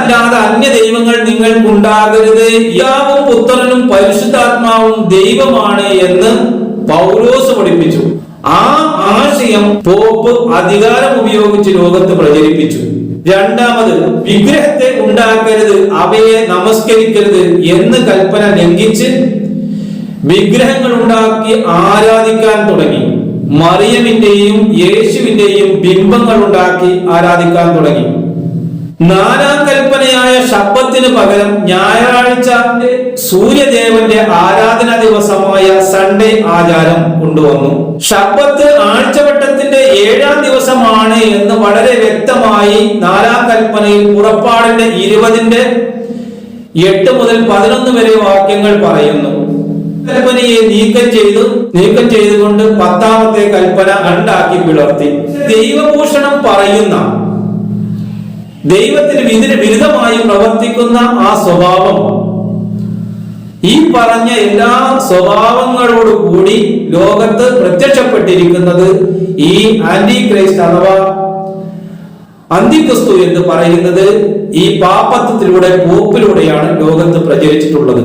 അല്ലാതെ അന്യ ദൈവങ്ങൾ നിങ്ങൾക്കുണ്ടാകരുത്, പിതാവും പുത്രനും പരിശുദ്ധാത്മാവും ദൈവമാണ് എന്ന് പൗലോസ് പഠിപ്പിച്ചു. ആ ആശയം പോപ്പ് അധികാരം ഉപയോഗിച്ച് ലോകത്ത് പ്രചരിപ്പിച്ചു. രണ്ടാമത്, വിഗ്രഹത്തെ ഉണ്ടാക്കരുത്, അവയെ നമസ്കരിക്കരുത് എന്ന് കൽപ്പന ലംഘിച്ച് വിഗ്രഹങ്ങൾ ഉണ്ടാക്കി ആരാധിക്കാൻ തുടങ്ങി. മറിയമിന്റെയും യേശുവിന്റെയും ബിംബങ്ങൾ ഉണ്ടാക്കി ആരാധിക്കാൻ തുടങ്ങി. നാലാം കൽപ്പനയായ ശബ്ബത്തിന് പകരം ഞായറാഴ്ച സൂര്യദേവന്റെ ആരാധനാ ദിവസമായ സൺഡേ ആചാരം കൊണ്ടുവന്നു. ശബ്ബത്ത് ആഴ്ചവട്ടത്തിന്റെ 7-ാം ദിവസമാണ് എന്ന് വളരെ വ്യക്തമായി നാലാം കൽപ്പനയിൽ പുറപ്പാടിന്റെ 20-8 മുതൽ 11 വരെ വാക്യങ്ങൾ പറയുന്നു. കൽപ്പനയെ നീക്കം ചെയ്തുകൊണ്ട് 10ാമത്തെ കൽപ്പന ഉണ്ടാക്കി പിളർത്തി. ദൈവഭൂഷണം പറയുന്ന, ദൈവത്തിന് വിരുദ്ധമായി പ്രവർത്തിക്കുന്ന ആ സ്വഭാവം, ഈ പറഞ്ഞ എല്ലാ സ്വഭാവങ്ങളോടുകൂടി ലോകത്ത് പ്രത്യക്ഷപ്പെട്ടിരിക്കുന്നത് ഈ ആന്റി ക്രൈസ്റ്റ് അഥവാ അന്തിക്രിസ്തു എന്ന് പറയുന്നത് ഈ പാപ്പത്വത്തിലൂടെ, പോപ്പിലൂടെയാണ് ലോകത്ത് പ്രചരിച്ചിട്ടുള്ളത്.